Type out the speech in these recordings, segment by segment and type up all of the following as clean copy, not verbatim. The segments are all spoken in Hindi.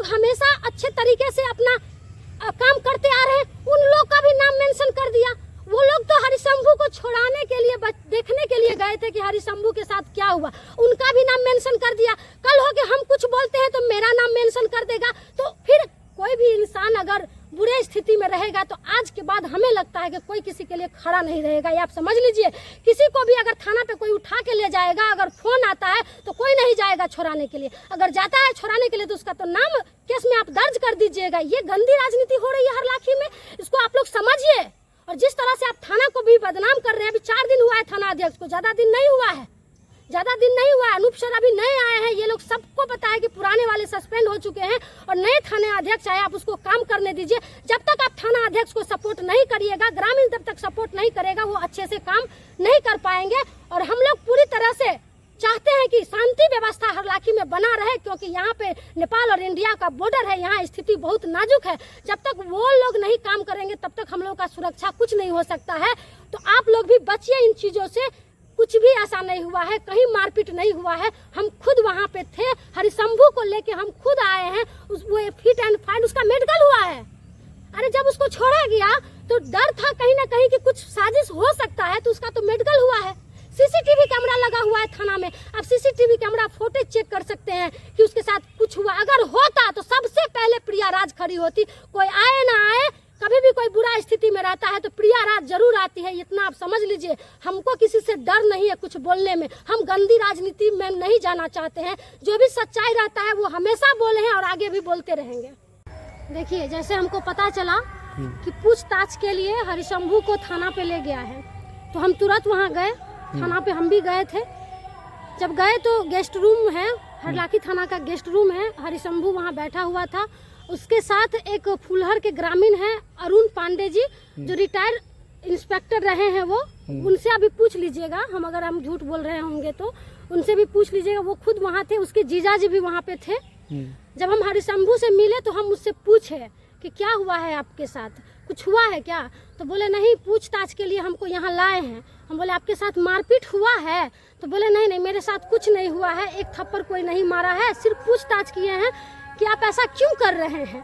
लोग हमेशा अच्छे तरीके से अपना काम करते आ रहे हैं, उन लोग का भी नाम मेंशन कर दिया। वो लोग तो हरिशंभू को छुड़ाने के लिए देखने के लिए गए थे कि हरिशंभू के साथ क्या हुआ, उनका भी नाम मेंशन कर दिया। कल हो के हम कुछ बोलते हैं तो मेरा नाम मेंशन कर देगा। तो फिर कोई भी इंसान अगर बुरे स्थिति में रहेगा तो आज के बाद हमें लगता है कि कोई किसी के लिए खड़ा नहीं रहेगा। ये आप समझ लीजिए, किसी को भी अगर थाना पे कोई उठा के ले जाएगा, अगर फोन आता है तो कोई नहीं जाएगा छुड़ाने के लिए। अगर जाता है छुड़ाने के लिए तो उसका तो नाम केस में आप दर्ज कर दीजिएगा। ये गंदी राजनीति हो रही है हरलाखी में, इसको आप लोग समझिए। और जिस तरह से आप थाना को भी बदनाम कर रहे हैं, अभी 4 दिन हुआ है थाना अध्यक्ष को, ज्यादा दिन नहीं हुआ है, ज्यादा दिन नहीं हुआ है। अनूप सर अभी नए आए हैं, ये लोग सबको पता है कि पुराने वाले सस्पेंड हो चुके हैं और नए थाना अध्यक्ष आए, आप उसको काम करने दीजिए। जब तक आप थाना अध्यक्ष को सपोर्ट नहीं करिएगा, ग्रामीण जब तक सपोर्ट नहीं करेगा, वो अच्छे से काम नहीं कर पाएंगे। और हम लोग पूरी तरह से चाहते हैं कि शांति व्यवस्था हरलाखी में बना रहे, क्योंकि यहाँ पे नेपाल और इंडिया का बॉर्डर है, यहाँ स्थिति बहुत नाजुक है। जब तक वो लोग नहीं काम करेंगे तब तक हम लोग का सुरक्षा कुछ नहीं हो सकता है। तो आप लोग भी बचिए इन चीजों से। कुछ भी ऐसा नहीं हुआ है, कहीं मारपीट नहीं हुआ है। हम खुद वहाँ पे थे, हरिशंभू को लेके हम खुद आए हैं। वो फिट एंड फाइन उसका मेडिकल हुआ है। अरे जब उसको छोड़ा गया तो डर था कहीं ना कहीं कि कुछ साजिश हो सकता है, तो उसका तो मेडिकल हुआ है। सीसीटीवी कैमरा लगा हुआ है थाना में, आप सीसीटीवी कैमरा फुटेज चेक कर सकते हैं कि उसके साथ कुछ हुआ। अगर होता तो सबसे पहले प्रिया राज खड़ी होती। कोई आए ना आए, कभी भी कोई बुरा स्थिति में रहता है तो प्रिया राज जरूर आती है, इतना आप समझ लीजिए। हमको किसी से डर नहीं है कुछ बोलने में, हम गंदी राजनीति में नहीं जाना चाहते हैं। जो भी सच्चाई रहता है वो हमेशा बोले हैं और आगे भी बोलते रहेंगे। देखिए, जैसे हमको पता चला कि पूछताछ के लिए हरिशंभू को थाना पे ले गया है, तो हम तुरंत वहाँ गए। थाना पे हम भी गए थे। जब गए तो गेस्ट रूम है, हरलाखी थाना का गेस्ट रूम है, हरिशंभू वहाँ बैठा हुआ था। उसके साथ एक फुलहर के ग्रामीण हैं अरुण पांडे जी, जो रिटायर इंस्पेक्टर रहे हैं। वो उनसे अभी पूछ लीजिएगा, अगर हम झूठ बोल रहे होंगे तो उनसे भी पूछ लीजिएगा। वो खुद वहाँ थे, उसके जीजा जी भी वहाँ पे थे। जब हम हरिशंभू से मिले तो हम उससे पूछे कि क्या हुआ है आपके साथ, कुछ हुआ है क्या? तो बोले नहीं, पूछताछ के लिए हमको यहाँ लाए हैं। हम बोले आपके साथ मारपीट हुआ है? तो बोले नहीं नहीं, मेरे साथ कुछ नहीं हुआ है, एक थप्पड़ कोई नहीं मारा है, सिर्फ पूछताछ किए हैं कि आप ऐसा क्यों कर रहे हैं।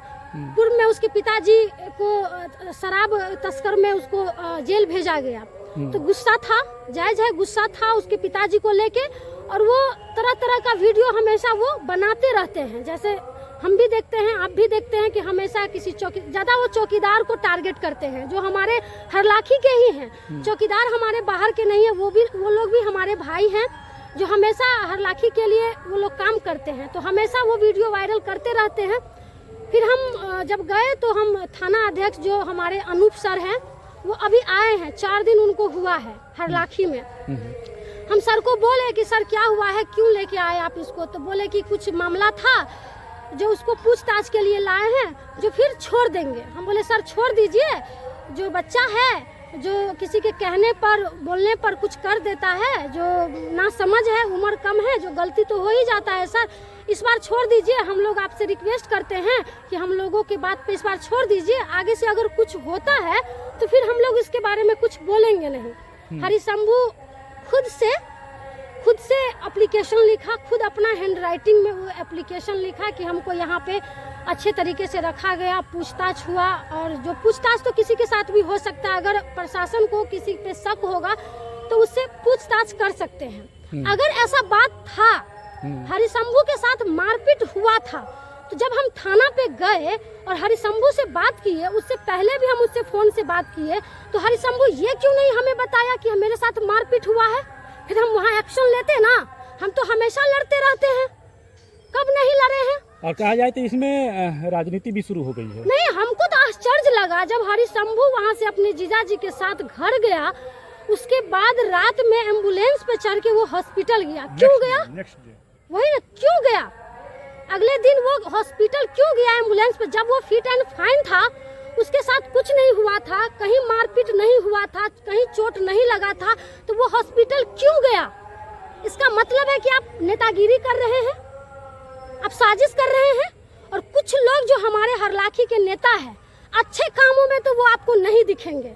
पूर्व में उसके पिताजी को शराब तस्कर में उसको जेल भेजा गया, तो गुस्सा था, जायज है, गुस्सा था उसके पिताजी को लेके। और वो तरह तरह का वीडियो हमेशा वो बनाते रहते हैं, जैसे हम भी देखते हैं, आप भी देखते हैं कि हमेशा किसी ज्यादा वो चौकीदार को टारगेट करते हैं, जो हमारे हरलाखी के ही हैं। चौकीदार हमारे बाहर के नहीं है, वो लोग भी हमारे भाई हैं, जो हमेशा हरलाखी के लिए वो लोग काम करते हैं। तो हमेशा वो वीडियो वायरल करते रहते हैं। फिर हम जब गए तो हम थाना अध्यक्ष जो हमारे अनूप सर हैं, वो अभी आए हैं, 4 दिन उनको हुआ है हरलाखी में। हम सर को बोले कि सर क्या हुआ है, क्यों लेके आए आप इसको? तो बोले कि कुछ मामला था जो उसको पूछताछ के लिए लाए हैं, जो फिर छोड़ देंगे। हम बोले सर छोड़ दीजिए, जो बच्चा है जो किसी के कहने पर बोलने पर कुछ कर देता है, जो ना समझ है, उम्र कम है, जो गलती तो हो ही जाता है सर, इस बार छोड़ दीजिए। हम लोग आपसे रिक्वेस्ट करते हैं कि हम लोगों के बात पे इस बार छोड़ दीजिए। आगे से अगर कुछ होता है तो फिर हम लोग इसके बारे में कुछ बोलेंगे नहीं। हरिशंभू खुद से एप्लीकेशन लिखा, खुद अपना हैंड राइटिंग में वो एप्लीकेशन लिखा कि हमको यहाँ पे अच्छे तरीके से रखा गया, पूछताछ हुआ। और जो पूछताछ तो किसी के साथ भी हो सकता है, अगर प्रशासन को किसी पे शक होगा तो उससे पूछताछ कर सकते हैं। अगर ऐसा बात था, हरिशंभू के साथ मारपीट हुआ था, तो जब हम थाना पे गए और हरिशंभू से बात किए, उससे पहले भी हम उससे फोन से बात किए, तो हरिशंभू ये क्यों नहीं हमें बताया कि मेरे साथ मारपीट हुआ है? फिर हम वहाँ एक्शन लेते ना। हम तो हमेशा लड़ते रहते हैं, कब नहीं लड़े हैं। और कहा जाए तो इसमें राजनीति भी शुरू हो गई है। नहीं, हमको तो आश्चर्य लगा जब हरिशंभू वहाँ से अपने जीजाजी के साथ घर गया। उसके बाद रात में एम्बुलेंस पे चढ़ के वो हॉस्पिटल गया। क्यों गया? वही ना, क्यों गया? अगले दिन वो हॉस्पिटल क्यों गया एम्बुलेंस पे? जब वो फिट एंड फाइन था, उसके साथ कुछ नहीं हुआ था, कहीं मारपीट नहीं हुआ था, कहीं चोट नहीं लगा था, तो वो हॉस्पिटल क्यों गया? इसका मतलब है कि आप नेतागिरी कर रहे हैं, आप साजिश कर रहे हैं। और कुछ लोग जो हमारे हरलाखी के नेता हैं, अच्छे कामों में तो वो आपको नहीं दिखेंगे।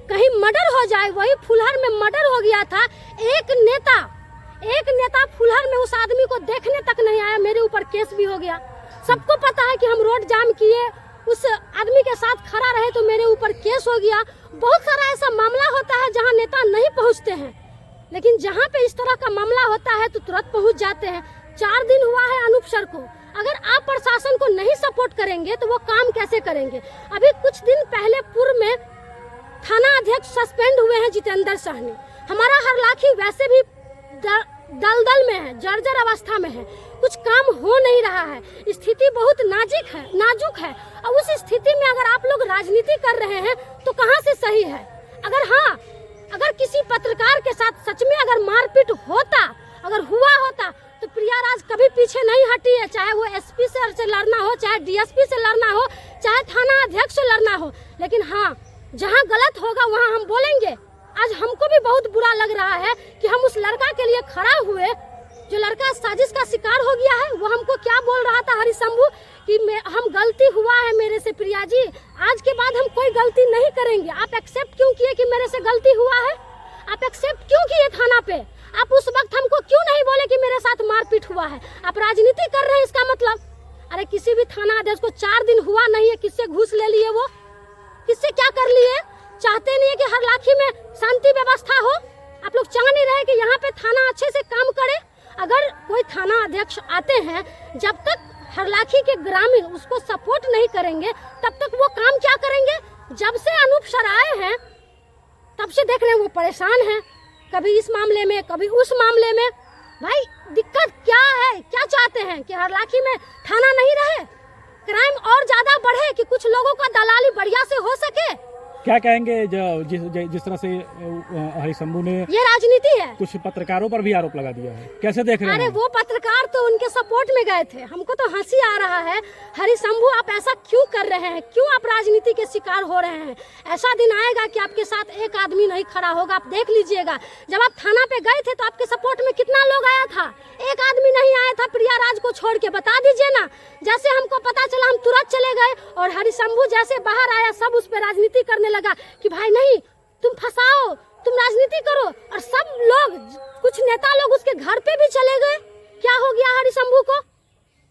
कहीं मर्डर हो जाए, वही फुलहर में मर्डर हो गया था, एक नेता फुलहर में उस आदमी को देखने तक नहीं आया, मेरे ऊपर केस भी हो गया। सबको पता है कि हम रोड जाम किए, उस आदमी के साथ खड़ा रहे तो मेरे ऊपर केस हो गया। बहुत सारा ऐसा मामला होता है जहाँ नेता नहीं पहुँचते हैं, लेकिन जहाँ पे इस तरह का मामला होता है तो तुरंत पहुँच जाते हैं। 4 दिन हुआ है अनूप सर को, अगर आप प्रशासन को नहीं सपोर्ट करेंगे तो वो काम कैसे करेंगे। अभी कुछ दिन पहले पूर्व में थाना अध्यक्ष सस्पेंड हुए हैं जितेंद्र सहनी। हमारा हरलाखी वैसे भी दलदल में है, जर्जर अवस्था में है, कुछ काम हो नहीं रहा है, स्थिति बहुत नाजुक है। और उस स्थिति में अगर आप लोग राजनीति कर रहे हैं तो कहाँ से सही है। अगर किसी पत्रकार के साथ सच में अगर मारपीट होता, अगर हुआ होता तो प्रिया राज कभी पीछे नहीं हटी है, चाहे वो एसपी सर से लड़ना हो, चाहे डीएसपी से लड़ना हो, चाहे थाना अध्यक्ष से लड़ना हो। लेकिन हाँ, जहाँ गलत होगा वहाँ हम बोलेंगे। आज हमको भी बहुत बुरा लग रहा है कि हम उस लड़का के लिए खड़ा हुए, जो लड़का साजिश का शिकार हो गया है। वो हमको क्या बोल रहा था हरिशंभू कि हम गलती हुआ है मेरे से प्रिया जी, आज के बाद हम कोई गलती नहीं करेंगे। आप एक्सेप्ट क्यों किए कि मेरे से गलती हुआ है? आप एक्सेप्ट क्यों किए थाना पे? आप उस वक्त हमको क्यों नहीं बोले कि मेरे साथ मारपीट हुआ है? आप राजनीति कर रहे हैं इसका मतलब। अरे किसी भी थाना अध्यक्ष को 4 दिन हुआ नहीं है, किससे घूस ले लिए, वो किससे क्या कर लिए? चाहते नहीं है कि हरलाखी में शांति व्यवस्था हो। आप लोग चाह नहीं रहे कि यहाँ पे थाना अच्छे से काम करे। अगर कोई थाना अध्यक्ष आते हैं, जब तक हरलाखी के ग्रामीण उसको सपोर्ट नहीं करेंगे तब तक वो काम क्या करेंगे। जब से अनूप सर आए हैं तब से देख रहे हैं वो परेशान हैं, कभी इस मामले में कभी उस मामले में। भाई दिक्कत क्या है? क्या चाहते हैं कि हरलाखी में थाना नहीं रहे, क्राइम और ज्यादा बढ़े, कि कुछ लोगों का दलाली बढ़िया से हो सके? क्या कहेंगे जिस तरह से हरिशंभू ने ये राजनीति है। कुछ पत्रकारों पर भी आरोप लगा दिया है, कैसे देख रहे हैं? अरे वो पत्रकार तो उनके सपोर्ट में गए थे, हमको तो हंसी आ रहा है। हरिशंभू आप ऐसा क्यों कर रहे हैं? क्यों आप राजनीति के शिकार हो रहे हैं? ऐसा दिन आएगा कि आपके साथ एक आदमी नहीं खड़ा होगा। आप देख लीजिएगा, जब आप थाना पे गए थे तो आपके सपोर्ट में कितना लोग आया था? एक आदमी नहीं आया था प्रिया राज को छोड़ के, बता दीजिए ना। जैसे हमको पता चला हम तुरंत चले गए, और हरिशंभू जैसे बाहर आया सब उस पर राजनीति करने लगा कि भाई नहीं, तुम फंसाओ, तुम राजनीति करो। और सब लोग, कुछ नेता लोग उसके घर पे भी चले गए। क्या हो गया हरिशंभू को?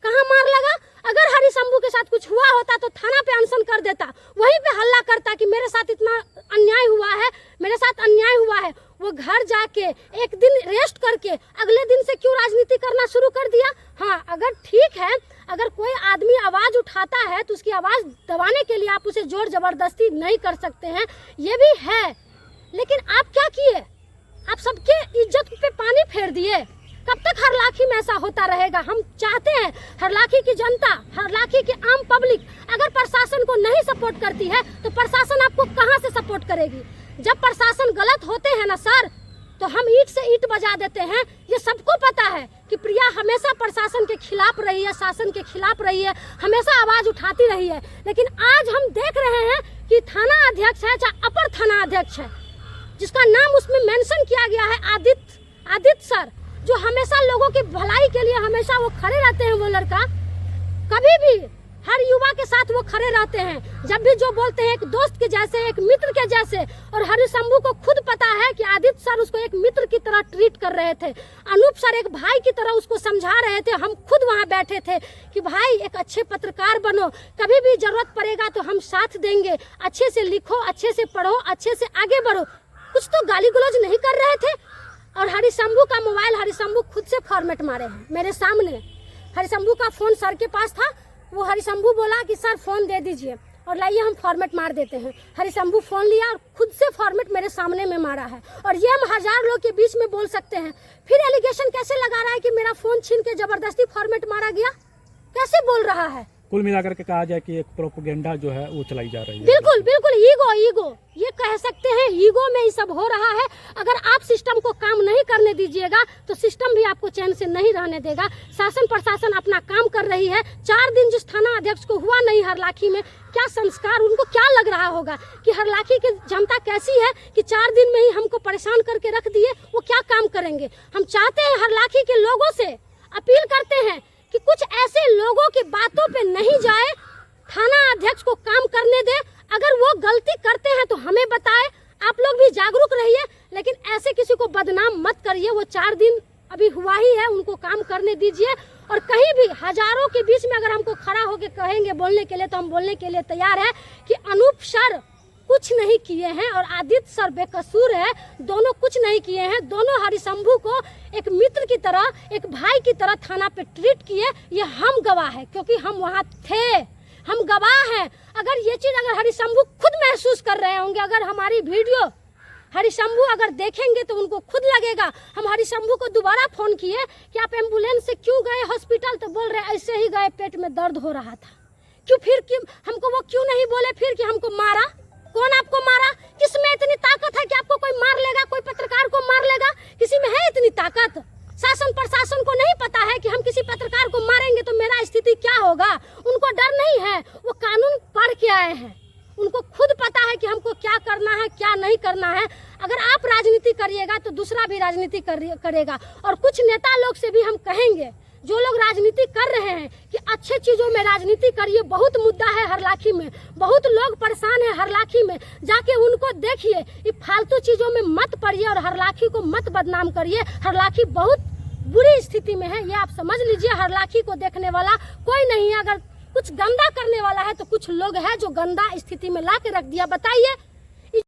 कहाँ मार लगा? अगर हरिशंभू के साथ कुछ हुआ होता तो थाना पे अनशन कर देता, वहीं पे हल्ला करता कि मेरे साथ इतना अन्याय हुआ है, मेरे साथ अन्याय हुआ है। वो घर जाके एक दिन रेस्ट करके अगले दिन से क्यों राजनीति करना शुरू कर दिया? हाँ, अगर ठीक है, अगर कोई आदमी आवाज उठाता है तो उसकी आवाज दबाने के लिए आप उसे जोर जबरदस्ती नहीं कर सकते हैं, ये भी है। लेकिन आप क्या किए? आप सबके इज्जत पे पानी फेर दिए। कब तक हरलाखी में ऐसा होता रहेगा? हम चाहते हैं हरलाखी की जनता, हरलाखी की आम पब्लिक अगर प्रशासन को नहीं सपोर्ट करती है तो प्रशासन आपको कहां से सपोर्ट करेगी? जब प्रशासन गलत होते हैं ना सर, तो हम ईंट से ईंट बजा देते हैं। ये सबको पता है कि प्रिया हमेशा प्रशासन के खिलाफ रही है, शासन के खिलाफ रही है, हमेशा आवाज उठाती रही है। लेकिन आज हम देख रहे हैं कि थाना अध्यक्ष है, चाहे अपर थाना अध्यक्ष है, जिसका नाम उसमें मेंशन किया गया है, आदित्य सर, जो हमेशा लोगों की भलाई के लिए हमेशा वो खड़े रहते हैं। वो लड़का कभी भी हर युवा के साथ वो खड़े रहते हैं, जब भी जो बोलते हैं एक दोस्त के जैसे, एक मित्र के जैसे। और हरिशंभू को खुद पता है कि आदित्य सर उसको एक मित्र की तरह ट्रीट कर रहे थे, अनूप सर एक भाई की तरह उसको समझा रहे थे। हम खुद वहाँ बैठे थे कि भाई एक अच्छे पत्रकार बनो, कभी भी जरूरत पड़ेगा तो हम साथ देंगे, अच्छे से लिखो, अच्छे से पढ़ो, अच्छे से आगे बढ़ो। कुछ तो गाली गलौज नहीं कर रहे थे। और हरिशंभू का मोबाइल हरिशंभू खुद से फॉर्मेट मारे हैं मेरे सामने। हरिशंभू का फोन सर के पास था, वो हरिशंभू बोला कि सर फोन दे दीजिए और लाइए हम फॉर्मेट मार देते हैं। हरिशंभू फोन लिया और खुद से फॉर्मेट मेरे सामने में मारा है। और ये हम 1000 लोग के बीच में बोल सकते हैं। फिर एलिगेशन कैसे लगा रहा है कि मेरा फोन छीन के जबरदस्ती फॉर्मेट मारा गया? कैसे बोल रहा है? कुल मिलाकर के कहा जाए कि एक प्रोपेगेंडा जो है वो चलाई जा रही है। बिल्कुल बिल्कुल, ईगो ये कह सकते हैं, ईगो में ये सब हो रहा है। अगर आप सिस्टम को काम नहीं करने दीजिएगा तो सिस्टम भी आपको चैन से नहीं रहने देगा। शासन प्रशासन अपना काम कर रही है। 4 दिन जिस थाना अध्यक्ष को हुआ नहीं हरलाखी में, क्या संस्कार, उनको क्या लग रहा होगा कि हरलाखी की जनता कैसी है कि 4 दिन में ही हमको परेशान करके रख दिए, वो क्या काम करेंगे? हम चाहते हैं हरलाखी के लोगों से अपील करते हैं कि कुछ ऐसे लोगों की बातों पे नहीं जाए, थाना अध्यक्ष को काम करने दे। अगर वो गलती करते हैं तो हमें बताए, आप लोग भी जागरूक रहिए, लेकिन ऐसे किसी को बदनाम मत करिए। वो 4 दिन अभी हुआ ही है, उनको काम करने दीजिए। और कहीं भी हजारों के बीच में अगर हमको खड़ा होकर कहेंगे बोलने के लिए तो हम बोलने के लिए तैयार है कि अनूप सर कुछ नहीं किए हैं और आदित्य सर बेकसूर है, दोनों कुछ नहीं किए हैं। दोनों हरिशंभू को एक मित्र की तरह, एक भाई की तरह थाना पे ट्रीट किए, ये हम गवाह है क्योंकि हम वहाँ थे, हम गवाह हैं। अगर ये चीज़ अगर हरिशंभू खुद महसूस कर रहे होंगे, अगर हमारी वीडियो हरिशंभू अगर देखेंगे तो उनको खुद लगेगा। हम हरिशंभू को दोबारा फ़ोन किए कि आप एम्बुलेंस से क्यों गए हॉस्पिटल, तो बोल रहे ऐसे ही गए, पेट में दर्द हो रहा था। क्यों हमको वो क्यों नहीं बोले फिर कि हमको मारा? कौन आपको मारा? किसमें इतनी ताकत है कि आपको कोई मार लेगा, कोई पत्रकार को मार लेगा? किसी में है इतनी ताकत? शासन प्रशासन को नहीं पता है कि हम किसी पत्रकार को मारेंगे तो मेरा स्थिति क्या होगा? उनको डर नहीं है, वो कानून पढ़ के आए हैं, उनको खुद पता है कि हमको क्या करना है क्या नहीं करना है। अगर आप राजनीति करिएगा तो दूसरा भी राजनीति करेगा। और कुछ नेता लोग से भी हम कहेंगे, जो लोग राजनीति कर रहे हैं, कि अच्छे चीज़ों में राजनीति करिए। बहुत मुद्दा है हरलाखी में, बहुत लोग परेशान है हरलाखी में, जाके उनको देखिए। ये फालतू चीज़ों में मत पड़िए और हरलाखी को मत बदनाम करिए। हरलाखी बहुत बुरी स्थिति में है, ये आप समझ लीजिए। हरलाखी को देखने वाला कोई नहीं है। अगर कुछ गंदा करने वाला है तो कुछ लोग हैं जो गंदा स्थिति में ला के रख दिया। बताइए